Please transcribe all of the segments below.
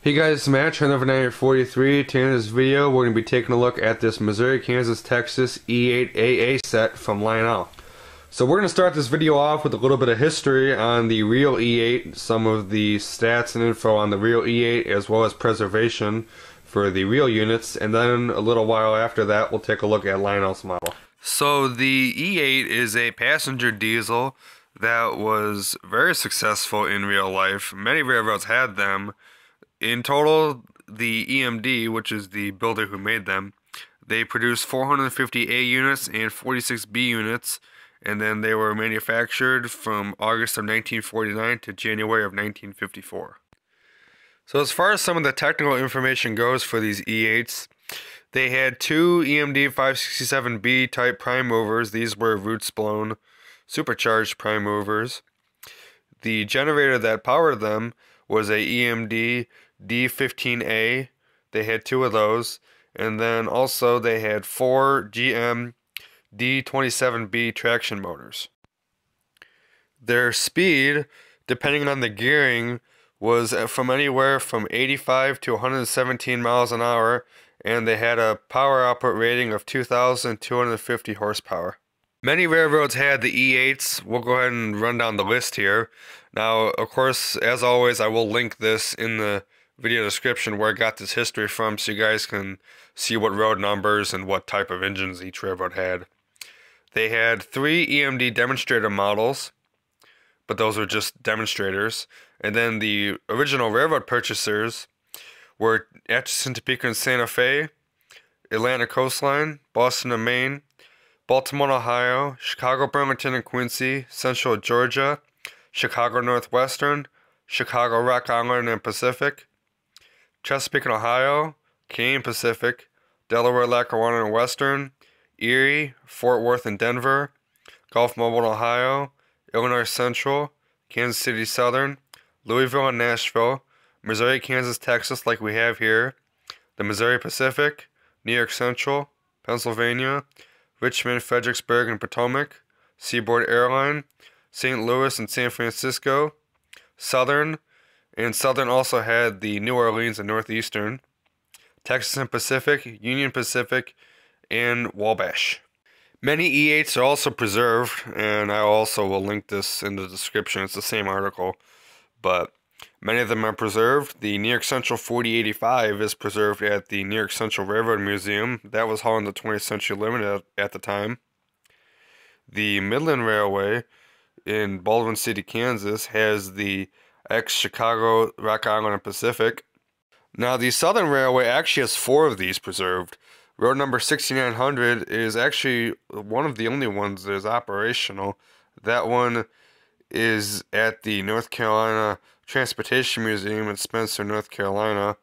Hey guys, it's Matt, channel number 943. Today in this video, we're going to be taking a look at this Missouri, Kansas, Texas E8 AA set from Lionel. So we're going to start this video off with a little bit of history on the real E8, some of the stats and info on the real E8, as well as preservation for the real units, and then a little while after that, we'll take a look at Lionel's model. So the E8 is a passenger diesel that was very successful in real life. Many railroads had them. In total, the EMD, which is the builder who made them, they produced 450 A units and 46 B units, and then they were manufactured from August of 1949 to January of 1954. So as far as some of the technical information goes for these E8s, they had two EMD 567B type prime movers. These were roots blown supercharged prime movers. The generator that powered them was a EMD D15A. They had two of those, and then also they had four GM D27B traction motors. Their speed, depending on the gearing, was from anywhere from 85 to 117 miles an hour, and they had a power output rating of 2,250 horsepower. Many railroads had the E8s. We'll go ahead and run down the list here. Now, of course, as always, I will link this in the video description where I got this history from, so you guys can see what road numbers and what type of engines each railroad had. They had three EMD demonstrator models, but those were just demonstrators. And then the original railroad purchasers were Atchison, Topeka, and Santa Fe, Atlantic Coastline, Boston and Maine, Baltimore, Ohio, Chicago, Bremerton, and Quincy, Central Georgia, Chicago Northwestern, Chicago, Rock Island, and Pacific, Chesapeake and Ohio, Canadian Pacific, Delaware, Lackawanna, and Western, Erie, Fort Worth, and Denver, Gulf Mobile, Ohio, Illinois Central, Kansas City Southern, Louisville and Nashville, Missouri, Kansas, Texas, like we have here, the Missouri Pacific, New York Central, Pennsylvania, Richmond, Fredericksburg, and Potomac, Seaboard Airline, St. Louis and San Francisco, Southern, and Southern also had the New Orleans and Northeastern, Texas and Pacific, Union Pacific, and Wabash. Many E8s are also preserved, and I also will link this in the description. It's the same article, but many of them are preserved. The New York Central 4085 is preserved at the New York Central Railroad Museum. That was hauling the 20th Century Limited at the time. The Midland Railway in Baldwin City, Kansas has the ex-Chicago, Rock Island, and Pacific. Now, the Southern Railway actually has four of these preserved. Road number 6900 is actually one of the only ones that is operational. That one is at the North Carolina Transportation Museum in Spencer, North Carolina.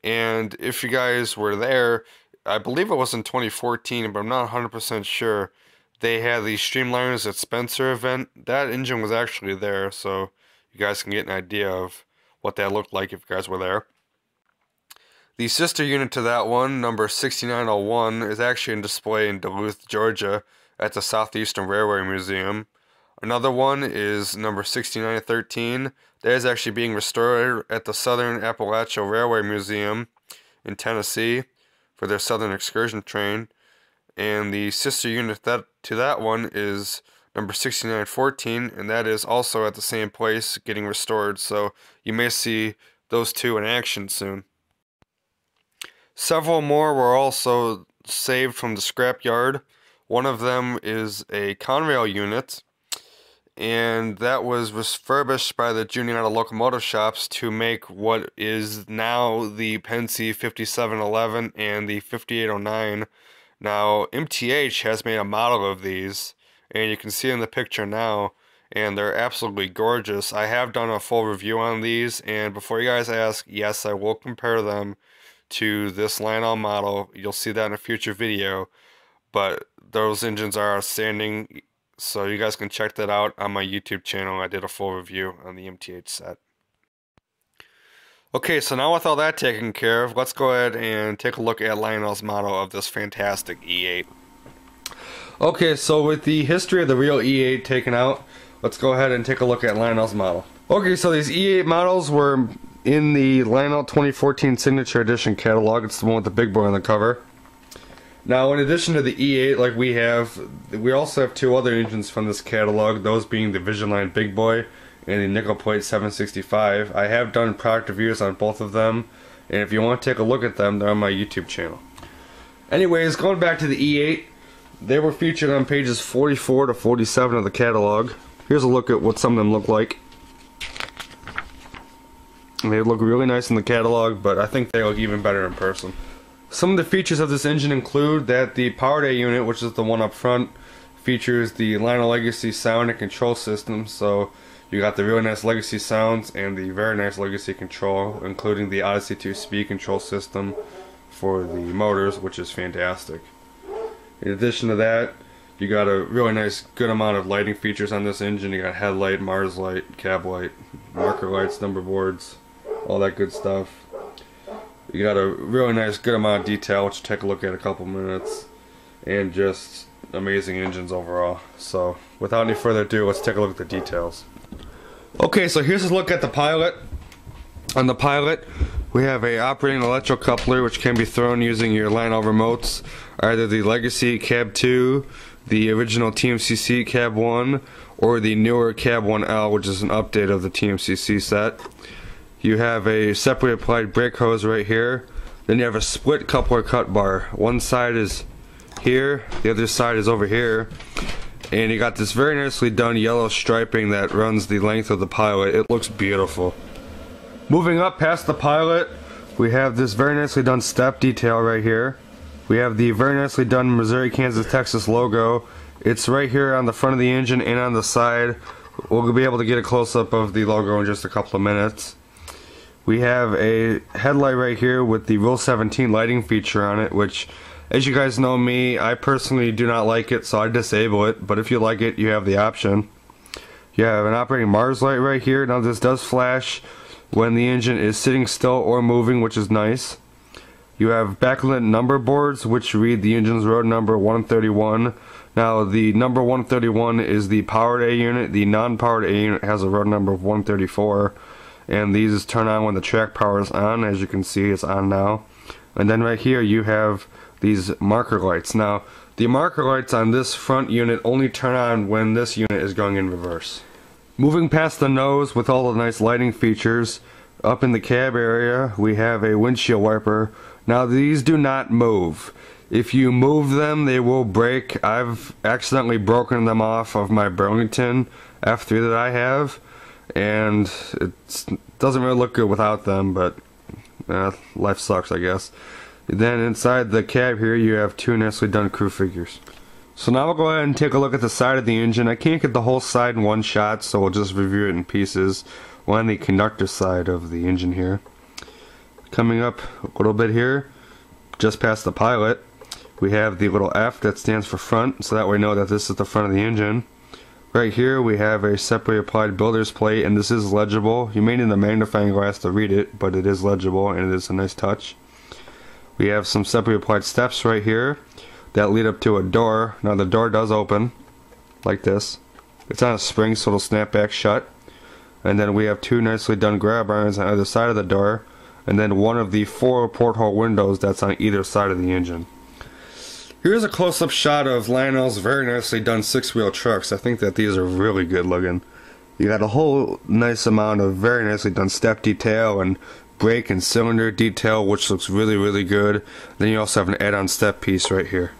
And if you guys were there, I believe it was in 2014, but I'm not 100% sure. They had the Streamliners at Spencer event. That engine was actually there, so you guys can get an idea of what that looked like if you guys were there. The sister unit to that one, number 6901, is actually in display in Duluth, Georgia at the Southeastern Railway Museum. Another one is number 6913. That is actually being restored at the Southern Appalachia Railway Museum in Tennessee for their Southern Excursion train. And the sister unit to that one is number 6914, and that is also at the same place getting restored, so you may see those two in action soon. Several more were also saved from the scrapyard. One of them is a Conrail unit, and that was refurbished by the Juniata locomotive shops to make what is now the Pennsy 5711 and the 5809. Now, MTH has made a model of these, and you can see in the picture now, and they're absolutely gorgeous. I have done a full review on these, and before you guys ask, yes, I will compare them to this Lionel model. You'll see that in a future video, but those engines are outstanding, so you guys can check that out on my YouTube channel. I did a full review on the MTH set. Okay, so now with all that taken care of, let's go ahead and take a look at Lionel's model of this fantastic E8. Okay, so with the history of the real E8 taken out, let's go ahead and take a look at Lionel's model. Okay, so these E8 models were in the Lionel 2014 Signature Edition catalog. It's the one with the big boy on the cover. Now, in addition to the E8 like we also have two other engines from this catalog, those being the Vision Line Big Boy and the Nickel Plate 765. I have done product reviews on both of them, and if you want to take a look at them, they're on my YouTube channel. Anyways, going back to the E8, they were featured on pages 44 to 47 of the catalog. Here's a look at what some of them look like. They look really nice in the catalog, but I think they look even better in person. Some of the features of this engine include that the powered A unit, which is the one up front, features the Lionel Legacy sound and control system. So you got the really nice Legacy sounds and the very nice Legacy control, including the Odyssey 2 speed control system for the motors, which is fantastic. In addition to that, you got a really nice good amount of lighting features on this engine. You got headlight, Mars light, cab light, marker lights, number boards, all that good stuff. You got a really nice good amount of detail, which we'll take a look at in a couple minutes, and just amazing engines overall. So without any further ado, let's take a look at the details. Okay, so here's a look at the Pilot. On the Pilot, we have a operating electrocoupler which can be thrown using your Lionel remotes, either the Legacy Cab 2, the original TMCC Cab 1, or the newer Cab 1L, which is an update of the TMCC set. You have a separately applied brake hose right here. Then you have a split coupler cut bar. One side is here, the other side is over here. And you got this very nicely done yellow striping that runs the length of the Pilot. It looks beautiful. Moving up past the Pilot, we have this very nicely done step detail right here. We have the very nicely done Missouri, Kansas, Texas logo. It's right here on the front of the engine and on the side. We'll be able to get a close-up of the logo in just a couple of minutes. We have a headlight right here with the Rule 17 lighting feature on it, which, as you guys know me, I personally do not like it, so I disable it, but if you like it, you have the option. You have an operating Mars light right here. Now this does flash when the engine is sitting still or moving, which is nice. You have backlit number boards which read the engine's road number 131. Now the number 131 is the powered A unit. The non-powered A unit has a road number of 134, and these turn on when the track power is on. As you can see, it's on now. And then right here you have these marker lights. Now the marker lights on this front unit only turn on when this unit is going in reverse. Moving past the nose with all the nice lighting features, up in the cab area we have a windshield wiper. Now these do not move. If you move them, they will break. I've accidentally broken them off of my Burlington F3 that I have, and it doesn't really look good without them, but life sucks, I guess. Then inside the cab here you have two nicely done crew figures. So now we'll go ahead and take a look at the side of the engine. I can't get the whole side in one shot, so we'll just review it in pieces. We're on the conductor side of the engine here. Coming up a little bit here, just past the Pilot, we have the little F that stands for front, so that we know that this is the front of the engine. Right here we have a separately applied builder's plate, and this is legible. You may need a magnifying glass to read it, but it is legible and it is a nice touch. We have some separately applied steps right here that lead up to a door. Now the door does open like this. It's on a spring, so it'll snap back shut. And then we have two nicely done grab irons on either side of the door, and then one of the 4 porthole windows that's on either side of the engine. Here's a close-up shot of Lionel's very nicely done 6-wheel trucks. I think that these are really good looking. You got a whole nice amount of very nicely done step detail and brake and cylinder detail, which looks really, really good. Then you also have an add-on step piece right here.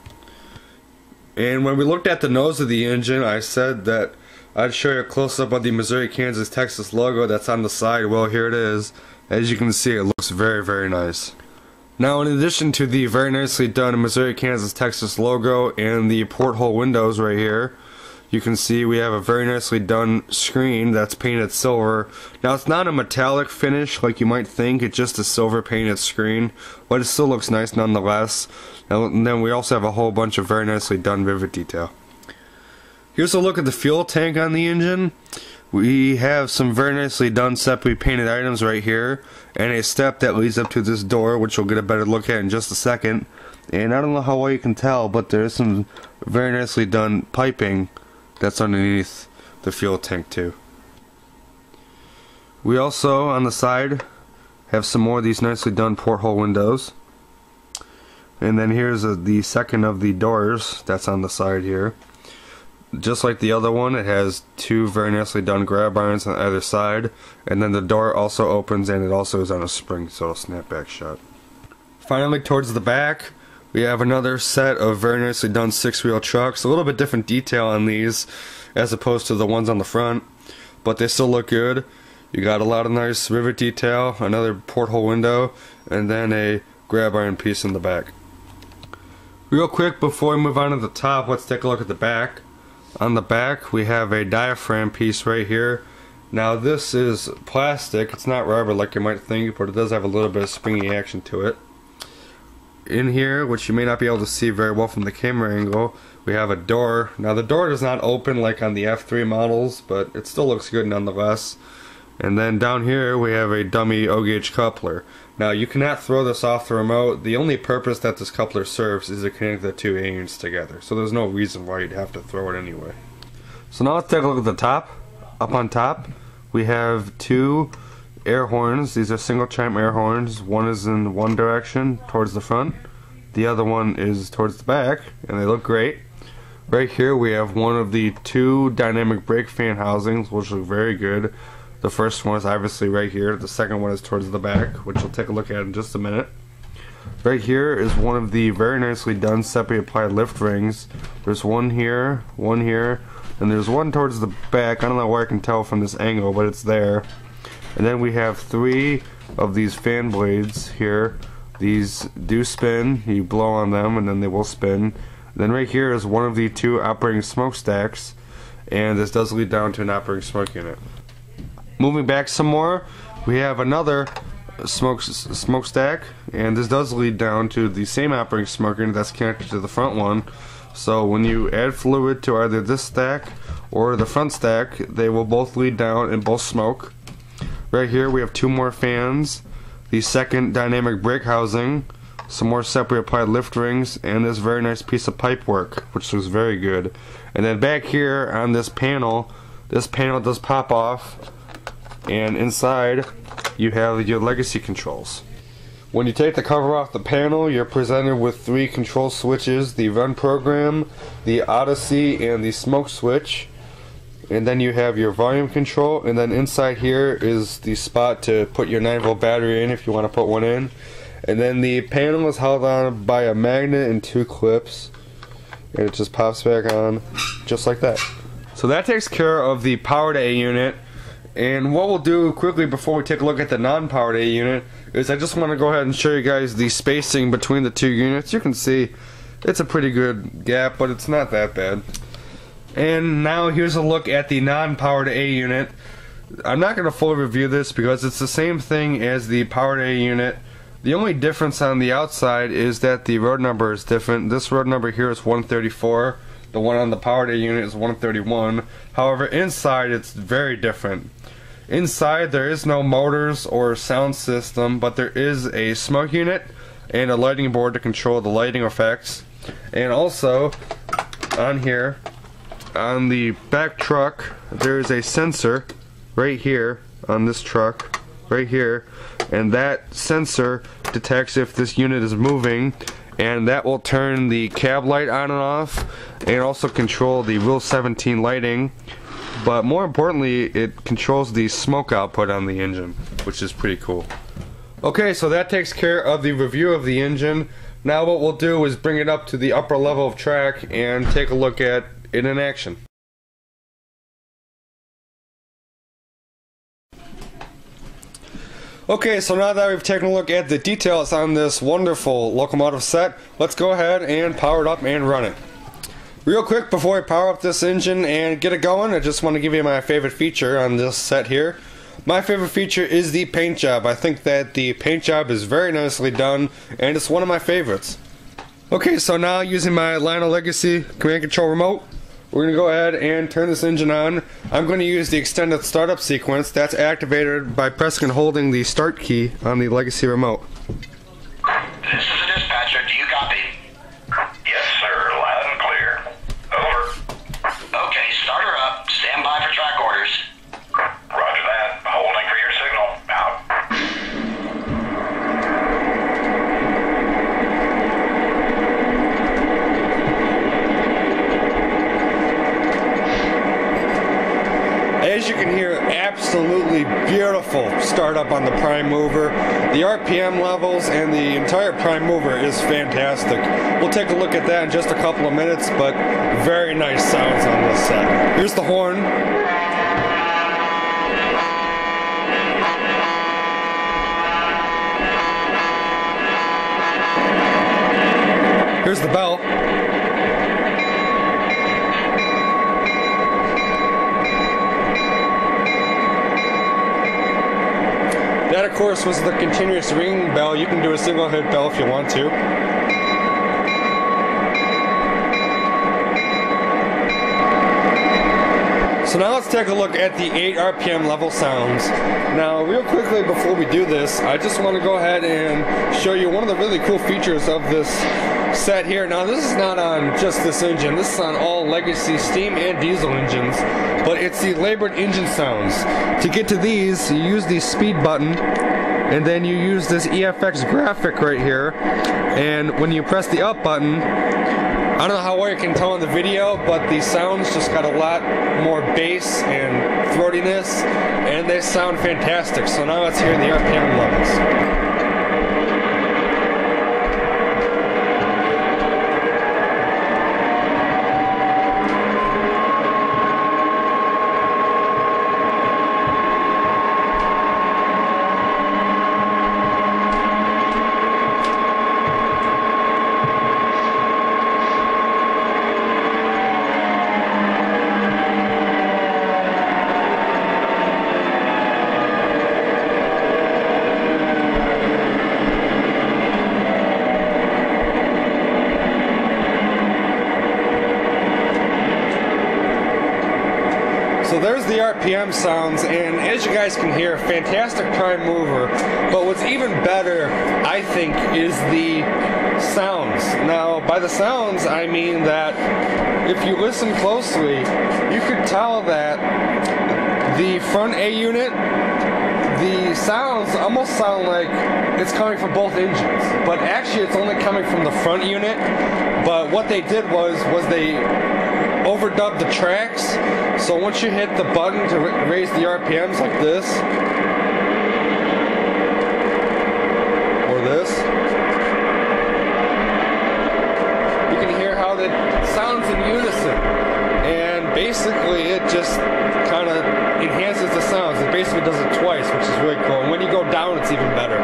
And when we looked at the nose of the engine, I said that I'd show you a close-up of the Missouri, Kansas, Texas logo that's on the side. Well, here it is. As you can see, it looks very, very nice. Now, in addition to the very nicely done Missouri, Kansas, Texas logo and the porthole windows right here, you can see we have a very nicely done screen that's painted silver. Now, it's not a metallic finish like you might think, it's just a silver painted screen, but it still looks nice nonetheless. And then we also have a whole bunch of very nicely done vivid detail. Here's a look at the fuel tank on the engine. We have some very nicely done separately painted items right here, and a step that leads up to this door, which we'll get a better look at in just a second. And I don't know how well you can tell, but there's some very nicely done piping that's underneath the fuel tank too. We also, on the side, Have some more of these nicely done porthole windows. And then here's the second of the doors that's on the side here. Just like the other one, it has two very nicely done grab irons on either side, and then the door also opens and it also is on a spring, so it'll snap back shut. Finally, towards the back, we have another set of very nicely done 6-wheel trucks. A little bit different detail on these as opposed to the ones on the front, but they still look good. You got a lot of nice rivet detail, another porthole window, and then a grab iron piece in the back. Real quick before we move on to the top, let's take a look at the back. On the back we have a diaphragm piece right here. Now this is plastic, it's not rubber like you might think, but it does have a little bit of springy action to it. In here, which you may not be able to see very well from the camera angle, we have a door. Now the door does not open like on the F3 models, but it still looks good nonetheless. And then down here we have a dummy O-gauge coupler. Now you cannot throw this off the remote. The only purpose that this coupler serves is to connect the two A units together. So there's no reason why you'd have to throw it anyway. So now let's take a look at the top. Up on top we have two air horns. These are single chime air horns. One is in one direction towards the front. The other one is towards the back, and they look great. Right here we have one of the two dynamic brake fan housings, which look very good. The first one is obviously right here. The second one is towards the back, which we'll take a look at in just a minute. Right here is one of the very nicely done separately applied lift rings. There's one here, and there's one towards the back. I don't know where I can tell from this angle, but it's there. And then we have three of these fan blades here. These do spin. You blow on them and then they will spin. Then right here is one of the two operating smokestacks, and this does lead down to an operating smoke unit. Moving back some more, we have another smokestack, and this does lead down to the same operating smoke unit that's connected to the front one. So when you add fluid to either this stack or the front stack, they will both lead down and both smoke. Right here we have two more fans, the second dynamic brake housing, some more separately applied lift rings, and this very nice piece of pipe work, which looks very good. And then back here on this panel does pop off, and inside you have your legacy controls. When you take the cover off the panel, you're presented with three control switches: the run program, the Odyssey, and the smoke switch. And then you have your volume control, and then inside here is the spot to put your 9-volt battery in if you want to put one in. And then the panel is held on by a magnet and two clips, and it just pops back on just like that. So that takes care of the powered A unit. And what we'll do quickly before we take a look at the non-powered A unit is I just want to go ahead and show you guys the spacing between the two units. You can see it's a pretty good gap, but it's not that bad. And now here's a look at the non-powered A unit. I'm not going to fully review this because it's the same thing as the powered A unit. The only difference on the outside is that the road number is different. This road number here is 134. The one on the powered A unit is 131. However, inside it's very different. Inside there is no motors or sound system, but there is a smoke unit and a lighting board to control the lighting effects. And also on here, on the back truck, there is a sensor right here on this truck, right here, and that sensor detects if this unit is moving, and that will turn the cab light on and off, and also control the Wheel 17 lighting. But more importantly, it controls the smoke output on the engine, which is pretty cool. Okay, so that takes care of the review of the engine. Now what we'll do is bring it up to the upper level of track and take a look at it in action. Okay, so now that we've taken a look at the details on this wonderful locomotive set, let's go ahead and power it up and run it. Real quick before I power up this engine and get it going, I just want to give you my favorite feature on this set here. My favorite feature is the paint job. I think that the paint job is very nicely done, and it's one of my favorites. Okay, so now using my Lionel Legacy command control remote, we're going to go ahead and turn this engine on. I'm going to use the extended startup sequence that's activated by pressing and holding the start key on the Legacy remote. This is the dispatcher. Do you copy? Yes, sir. Loud and clear. Over. Okay, start her up. Stand by for track orders. Roger that. Holding for your signal. Out. you can hear, absolutely beautiful startup on the prime mover. The RPM levels and the entire prime mover is fantastic. We'll take a look at that in just a couple of minutes, but very nice sounds on this set. Here's the horn. Here's the bell. That, of course, was the continuous ringing bell. You can do a single hit bell if you want to. So now let's take a look at the 8 RPM level sounds. Now, real quickly before we do this, I just want to go ahead and show you one of the really cool features of this set here. Now, this is not on just this engine. This is on all legacy steam and diesel engines, but it's the labored engine sounds. To get to these, you use the speed button, and then you use this EFX graphic right here, and when you press the up button, I don't know how well you can tell in the video, but the sounds just got a lot more bass and throatiness, and they sound fantastic. So now let's hear the RPM levels. So there's the RPM sounds, and as you guys can hear, fantastic prime mover. But what's even better, I think, is the sounds. Now, by the sounds, I mean that if you listen closely, you could tell that the front A unit, the sounds almost sound like it's coming from both engines. But actually, it's only coming from the front unit. But what they did was they overdubbed the tracks, so once you hit the button to raise the RPMs like this, or this, you can hear how it sounds in unison, and basically it just kind of enhances the sounds. It basically does it twice, which is really cool, and when you go down it's even better.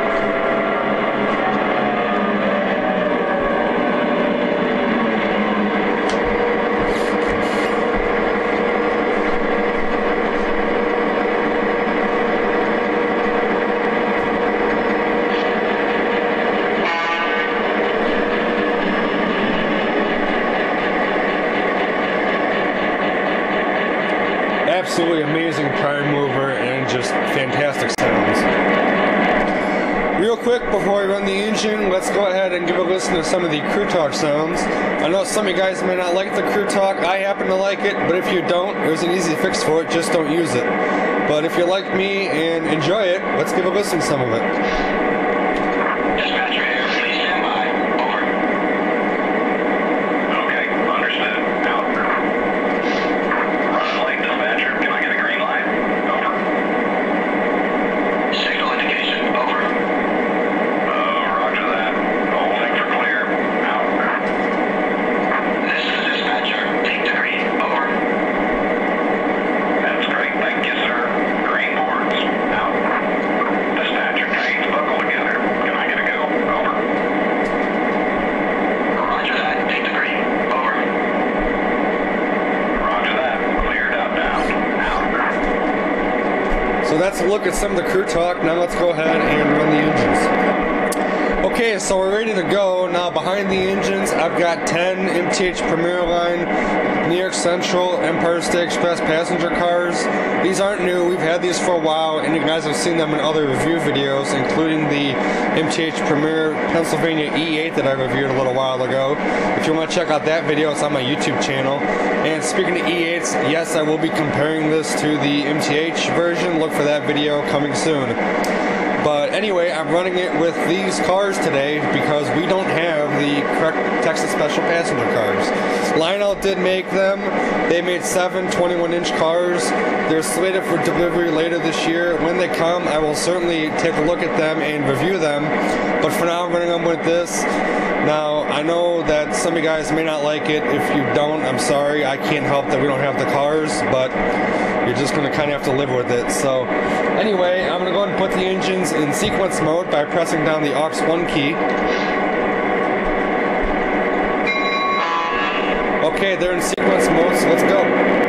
Absolutely amazing prime mover and just fantastic sounds. Real quick before we run the engine, let's go ahead and give a listen to some of the Crew Talk sounds. I know some of you guys may not like the Crew Talk. I happen to like it, but if you don't, there's an easy fix for it. Just don't use it. But if you like me and enjoy it, let's give a listen to some of it. Dispatcher here, please stand by. Over. Okay, understood. Out. Run late, dispatcher. Can I get a green light? Over. Signal indication. Over. Roger that. Holding for clear. Out. This is the dispatcher. Take the green. Over. That's great. Thank you, sir. Green boards. Out. Dispatcher, trains buckle together. Can I get a go? Over. Roger that. Take the green. Over. Roger that. Cleared up. Down. Out. So that's a look at some of the Crew Talk. Now let's go ahead and run the engines. Okay, so we're ready to go. Now behind the engines, I've got 10 MTH Premier Line, New York Central, Empire State Express passenger cars. These aren't new. We've had these for a while, and you guys have seen them in other review videos, including the MTH Premier Pennsylvania E8 that I reviewed a little while ago. If you want to check out that video, it's on my YouTube channel. And speaking of E8s, yes, I will be comparing this to the MTH version. Look for that video coming soon. But anyway, I'm running it with these cars today because we don't have the correct Texas Special passenger cars. Lionel did make them. They made 7 21-inch cars. They're slated for delivery later this year. When they come, I will certainly take a look at them and review them. But for now, I'm running them with this. Now, I know that some of you guys may not like it. If you don't, I'm sorry. I can't help that we don't have the cars, but you're just going to kind of have to live with it. So, anyway, I'm going to go ahead and put the engines in sequence mode by pressing down the aux 1 key. Okay, they're in sequence mode, so let's go.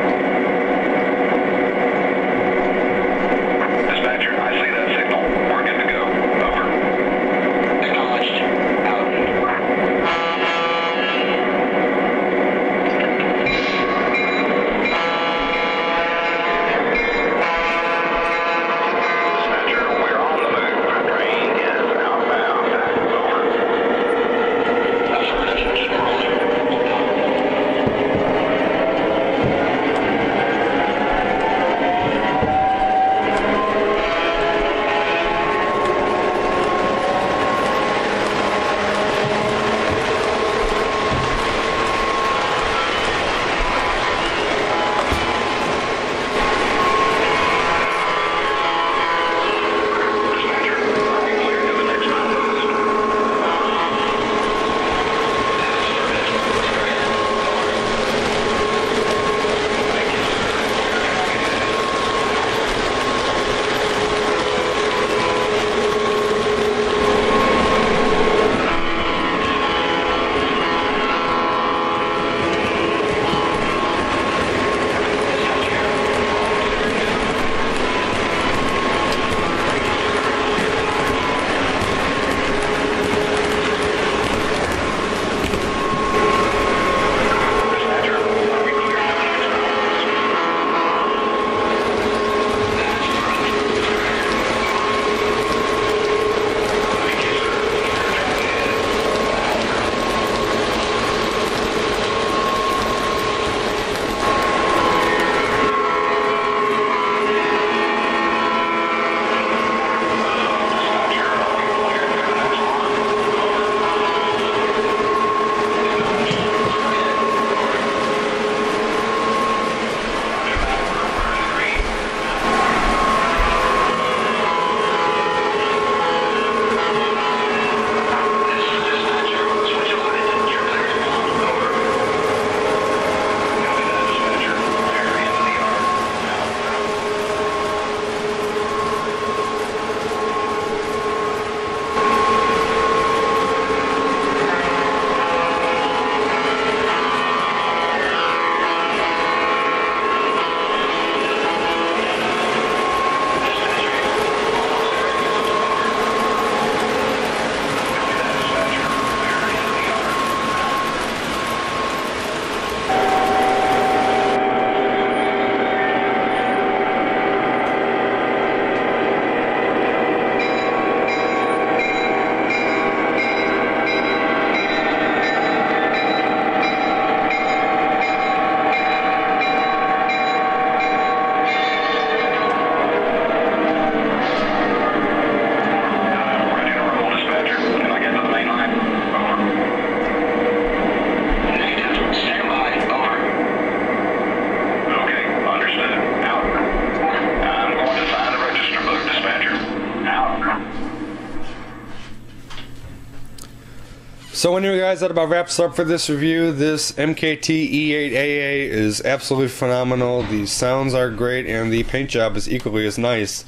So anyway guys, that about wraps up for this review. This MKT E8 AA is absolutely phenomenal. The sounds are great and the paint job is equally as nice.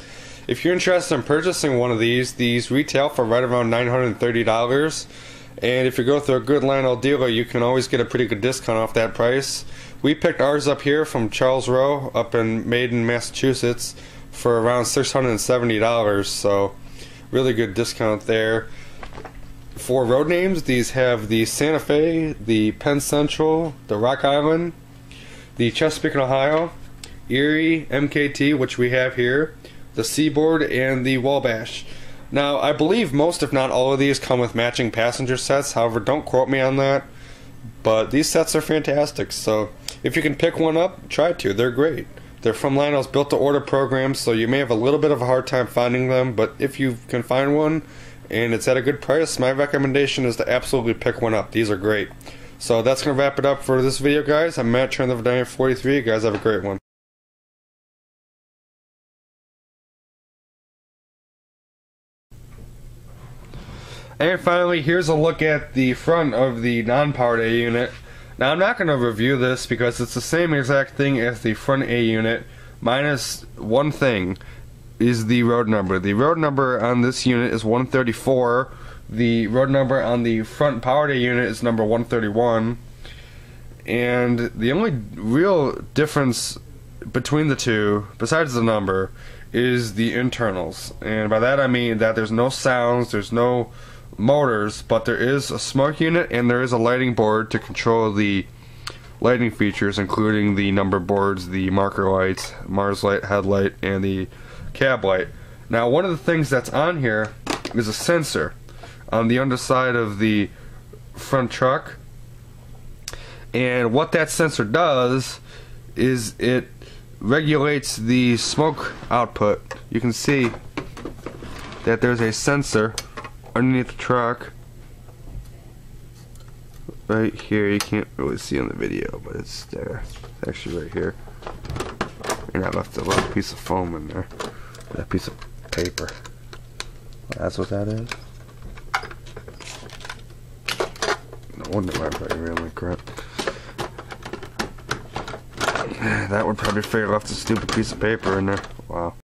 If you're interested in purchasing one of these retail for right around $930. And if you go through a good Lionel dealer, you can always get a pretty good discount off that price. We picked ours up here from Charles Rowe up in Maiden, Massachusetts for around $670, so really good discount there. For road names, these have the Santa Fe, the Penn Central, the Rock Island, the Chesapeake and Ohio, Erie, MKT, which we have here, the Seaboard, and the Wabash. Now, I believe most, if not all of these, come with matching passenger sets. However, don't quote me on that. But these sets are fantastic, so if you can pick one up, try to. They're great. They're from Lionel's built-to-order program, so you may have a little bit of a hard time finding them, but if you can find one and it's at a good price. My recommendation is to absolutely pick one up. These are great. So that's going to wrap it up for this video, guys. I'm Matt, Trend of Dynamic 43. You guys have a great one. And finally, here's a look at the front of the non-powered A unit. Now, I'm not going to review this because it's the same exact thing as the front A unit, minus one thing, is the road number. The road number on this unit is 134. The road number on the front powered A unit is number 131. And the only real difference between the two, besides the number, is the internals. And by that I mean that there's no sounds, there's no motors, but there is a smoke unit and there is a lighting board to control the lighting features, including the number boards, the marker lights, Mars light, headlight, and the cab light. Now, one of the things that's on here is a sensor on the underside of the front truck, and what that sensor does is it regulates the smoke output. You can see that there's a sensor underneath the truck right here. You can't really see on the video, but it's there. It's actually right here. And I left a little piece of foam in there. That piece of paper. That's what that is. No wonder why I ran like crap. That would probably figure left a stupid piece of paper in there. Wow.